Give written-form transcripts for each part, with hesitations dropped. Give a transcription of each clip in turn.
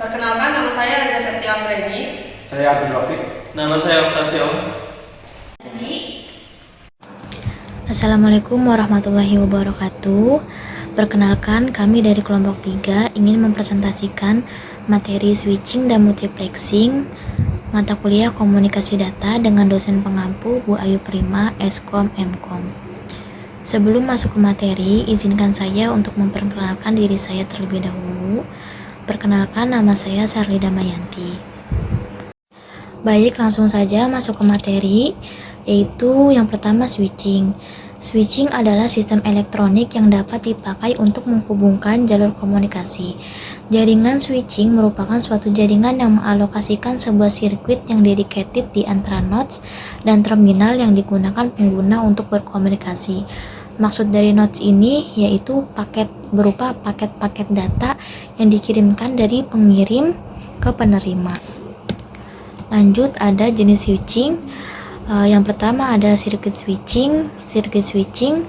Perkenalkan, nama saya Azza Septia Anggreni. Saya Abdul Rafiq. Nama saya Oktasio. Assalamualaikum warahmatullahi wabarakatuh. Perkenalkan, kami dari kelompok 3 ingin mempresentasikan materi switching dan multiplexing mata kuliah komunikasi data dengan dosen pengampu Bu Ayu Prima, Eskom Mkom. Sebelum masuk ke materi, izinkan saya untuk memperkenalkan diri saya terlebih dahulu. Perkenalkan, nama saya Sarli Damayanti. Baik, langsung saja masuk ke materi, yaitu yang pertama switching. Switching adalah sistem elektronik yang dapat dipakai untuk menghubungkan jalur komunikasi. Jaringan switching merupakan suatu jaringan yang mengalokasikan sebuah sirkuit yang dedicated di antara nodes dan terminal yang digunakan pengguna untuk berkomunikasi. Maksud dari nodes ini yaitu berupa paket-paket data yang dikirimkan dari pengirim ke penerima. Lanjut, ada jenis switching. Yang pertama ada circuit switching. Circuit switching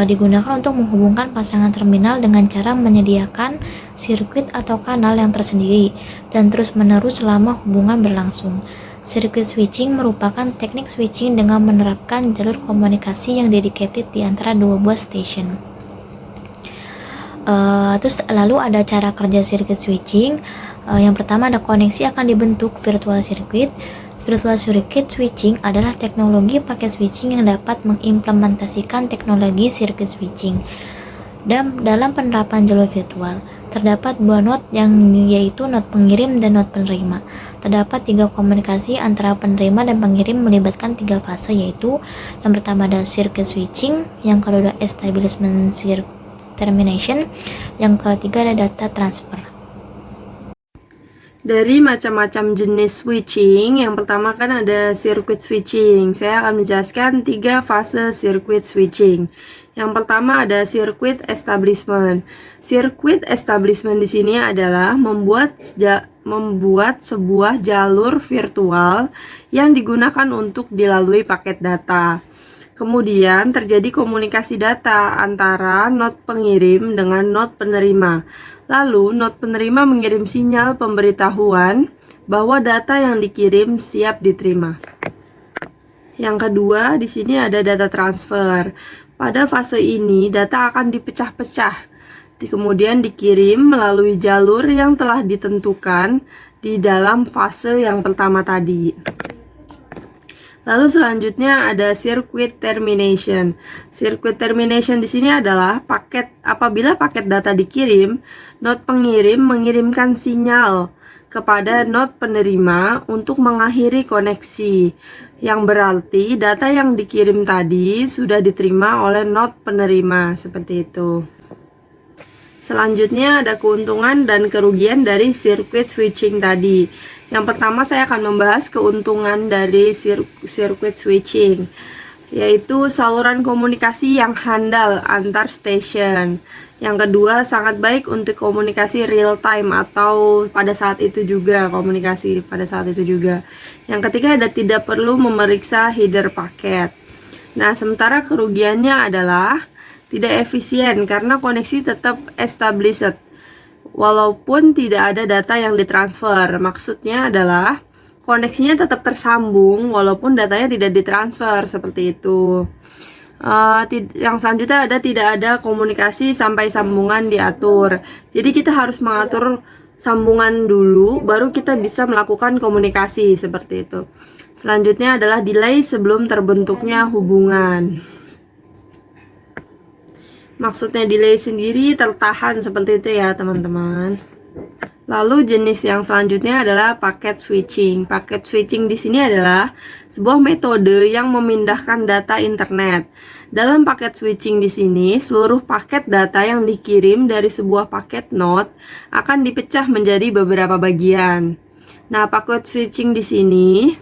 digunakan untuk menghubungkan pasangan terminal dengan cara menyediakan sirkuit atau kanal yang tersendiri dan terus-menerus selama hubungan berlangsung. Circuit switching merupakan teknik switching dengan menerapkan jalur komunikasi yang dedicated di antara dua buah station. Terus lalu ada cara kerja circuit switching. Yang pertama ada koneksi akan dibentuk virtual circuit. Virtual circuit switching adalah teknologi paket switching yang dapat mengimplementasikan teknologi circuit switching. Dan dalam penerapan jalur virtual, terdapat dua node yaitu node pengirim dan node penerima. Terdapat 3 komunikasi antara penerima dan pengirim melibatkan 3 fase, yaitu yang pertama ada circuit switching, yang kedua ada establishment termination, yang ketiga ada data transfer. Dari macam-macam jenis switching, yang pertama kan ada circuit switching. Saya akan menjelaskan 3 fase circuit switching. Yang pertama ada circuit establishment. Circuit establishment di sini adalah membuat sebuah jalur virtual yang digunakan untuk dilalui paket data. Kemudian terjadi komunikasi data antara node pengirim dengan node penerima. Lalu node penerima mengirim sinyal pemberitahuan bahwa data yang dikirim siap diterima. Yang kedua, di sini ada data transfer. Pada fase ini, data akan dipecah-pecah, kemudian dikirim melalui jalur yang telah ditentukan di dalam fase yang pertama tadi. Lalu selanjutnya ada circuit termination. Circuit termination di sini adalah apabila paket data dikirim, node pengirim mengirimkan sinyal kepada node penerima untuk mengakhiri koneksi, yang berarti data yang dikirim tadi sudah diterima oleh node penerima, seperti itu. Selanjutnya ada keuntungan dan kerugian dari circuit switching tadi. Yang pertama saya akan membahas keuntungan dari circuit switching, yaitu saluran komunikasi yang handal antar station. Yang kedua, sangat baik untuk komunikasi real time atau pada saat itu juga, komunikasi pada saat itu juga. Yang ketiga ada tidak perlu memeriksa header paket. Nah, sementara kerugiannya adalah tidak efisien karena koneksi tetap established walaupun tidak ada data yang ditransfer. Maksudnya adalah koneksinya tetap tersambung walaupun datanya tidak ditransfer, seperti itu. Yang selanjutnya ada tidak ada komunikasi sampai sambungan diatur. Jadi kita harus mengatur sambungan dulu baru kita bisa melakukan komunikasi, seperti itu. Selanjutnya adalah delay sebelum terbentuknya hubungan. Maksudnya delay sendiri tertahan, seperti itu ya teman-teman. Lalu jenis yang selanjutnya adalah paket switching. Paket switching di sini adalah sebuah metode yang memindahkan data internet. Dalam paket switching di sini, seluruh paket data yang dikirim dari sebuah paket node akan dipecah menjadi beberapa bagian. Nah, paket switching di sini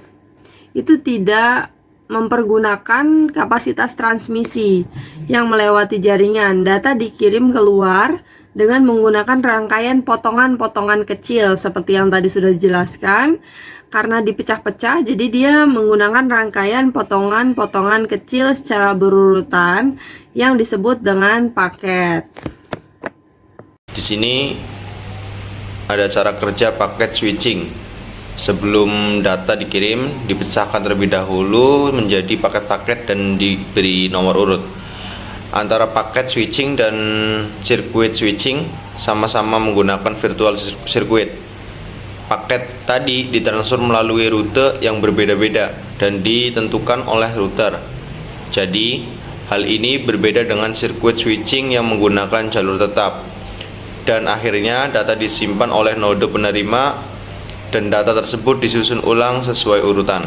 itu tidak mempergunakan kapasitas transmisi yang melewati jaringan. Data dikirim keluar dengan menggunakan rangkaian potongan-potongan kecil seperti yang tadi sudah dijelaskan. Karena dipecah-pecah, jadi dia menggunakan rangkaian potongan-potongan kecil secara berurutan yang disebut dengan paket. Di sini ada cara kerja paket switching. Sebelum data dikirim, dipecahkan terlebih dahulu menjadi paket-paket dan diberi nomor urut. Antara paket switching dan sirkuit switching sama-sama menggunakan virtual circuit. Paket tadi ditransfer melalui rute yang berbeda-beda dan ditentukan oleh router. Jadi, hal ini berbeda dengan sirkuit switching yang menggunakan jalur tetap. Dan akhirnya data disimpan oleh node penerima dan data tersebut disusun ulang sesuai urutan.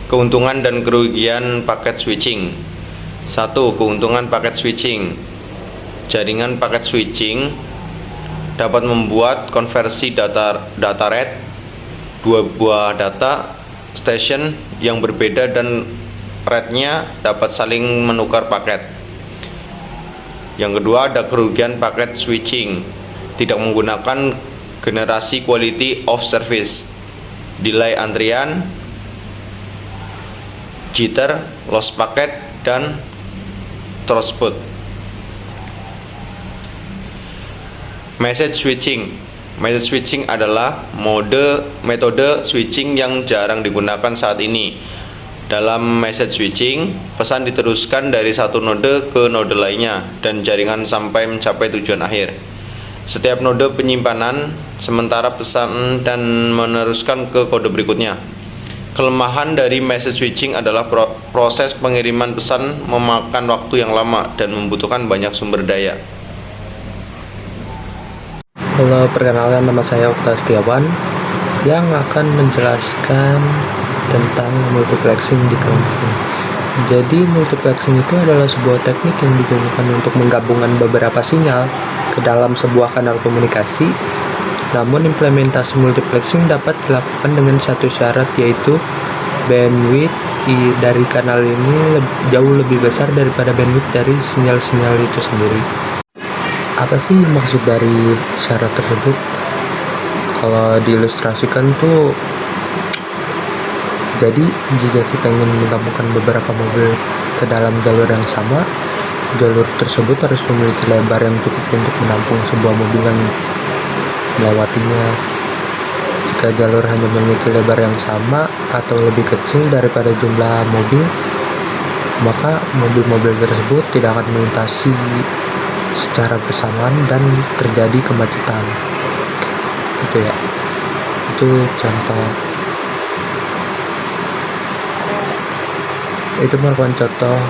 Keuntungan dan kerugian paket switching. 1. Keuntungan paket switching. Jaringan paket switching dapat membuat konversi data rate dua buah data station yang berbeda dan rate-nya dapat saling menukar paket. Yang kedua, ada kerugian paket switching. Tidak menggunakan generasi quality of service, delay antrian, jitter, loss paket, dan throughput. Message switching. Message switching adalah metode switching yang jarang digunakan saat ini. Dalam message switching, pesan diteruskan dari satu node ke node lainnya dan jaringan sampai mencapai tujuan akhir. Setiap node penyimpanan sementara pesan dan meneruskan ke kode berikutnya. Kelemahan dari message switching adalah proses pengiriman pesan memakan waktu yang lama dan membutuhkan banyak sumber daya. Halo, perkenalkan, nama saya Okta Setiawan yang akan menjelaskan tentang multiplexing di kelompok ini. Jadi multiplexing itu adalah sebuah teknik yang digunakan untuk menggabungkan beberapa sinyal ke dalam sebuah kanal komunikasi. Namun implementasi multiplexing dapat dilakukan dengan satu syarat, yaitu bandwidth dari kanal ini jauh lebih besar daripada bandwidth dari sinyal-sinyal itu sendiri. Apa sih maksud dari syarat tersebut? Kalau diilustrasikan tuh, jadi jika kita ingin menggabungkan beberapa mobil ke dalam jalur yang sama, jalur tersebut harus memiliki lebar yang cukup untuk menampung sebuah mobil yang melewatinya. Jika jalur hanya memiliki lebar yang sama atau lebih kecil daripada jumlah mobil, maka mobil-mobil tersebut tidak akan melintasi secara bersamaan dan terjadi kemacetan. Itu ya, itu contoh. Itu merupakan contoh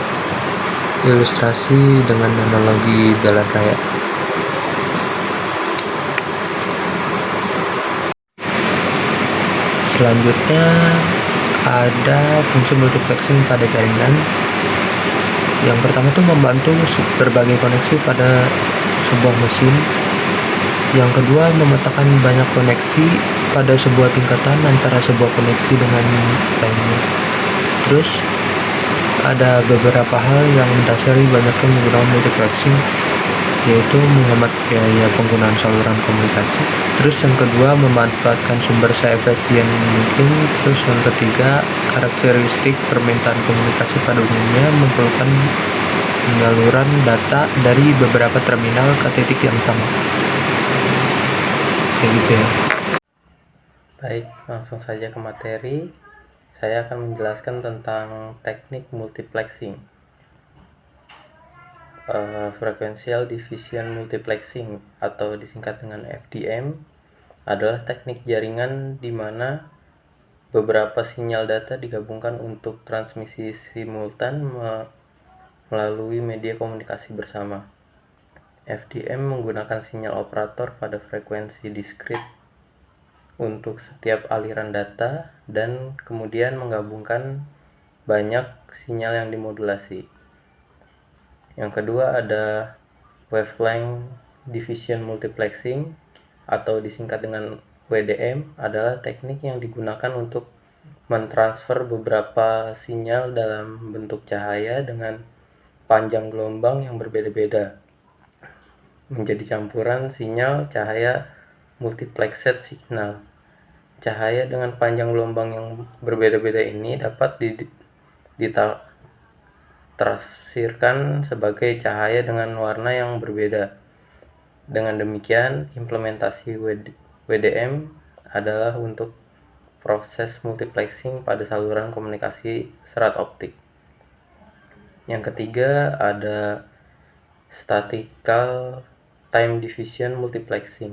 ilustrasi dengan analogi jalan raya. Selanjutnya ada fungsi multiplexing pada jaringan. Yang pertama itu membantu berbagai koneksi pada sebuah mesin. Yang kedua, memetakan banyak koneksi pada sebuah tingkatan antara sebuah koneksi dengan lainnya. Terus ada beberapa hal yang mendasari banyaknya menggunakan multiplexing, yaitu menghemat biaya penggunaan saluran komunikasi. Terus yang kedua, memanfaatkan sumber seefisien mungkin. Terus yang ketiga, karakteristik permintaan komunikasi pada umumnya memerlukan penyaluran data dari beberapa terminal ke titik yang sama. Kayak gitu ya. Baik, langsung saja ke materi. Saya akan menjelaskan tentang teknik multiplexing. Frequential Division Multiplexing atau disingkat dengan FDM adalah teknik jaringan di mana beberapa sinyal data digabungkan untuk transmisi simultan melalui media komunikasi bersama. FDM menggunakan sinyal operator pada frekuensi diskrit untuk setiap aliran data dan kemudian menggabungkan banyak sinyal yang dimodulasi. Yang kedua ada Wavelength Division Multiplexing atau disingkat dengan WDM, adalah teknik yang digunakan untuk mentransfer beberapa sinyal dalam bentuk cahaya dengan panjang gelombang yang berbeda-beda menjadi campuran sinyal cahaya multiplexed signal. Cahaya dengan panjang gelombang yang berbeda-beda ini dapat ditafsirkan sebagai cahaya dengan warna yang berbeda. Dengan demikian, implementasi WDM adalah untuk proses multiplexing pada saluran komunikasi serat optik. Yang ketiga ada statistical time division multiplexing.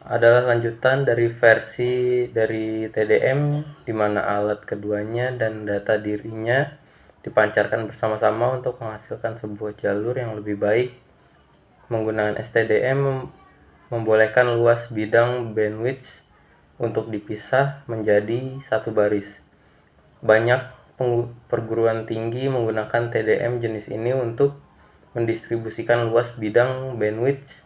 Adalah lanjutan dari versi dari TDM di mana alat keduanya dan data dirinya dipancarkan bersama-sama untuk menghasilkan sebuah jalur yang lebih baik. Menggunakan STDM membolehkan luas bidang bandwidth untuk dipisah menjadi satu baris. Banyak perguruan tinggi menggunakan TDM jenis ini untuk mendistribusikan luas bidang bandwidth.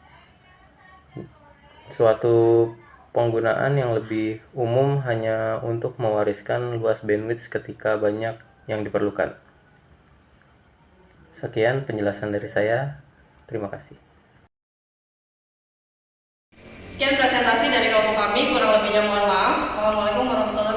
Suatu penggunaan yang lebih umum hanya untuk mewariskan luas bandwidth ketika banyak yang diperlukan. Sekian penjelasan dari saya. Terima kasih. Sekian presentasi dari kelompok kami, kurang lebihnya mohon maaf. Assalamualaikum warahmatullahi wabarakatuh.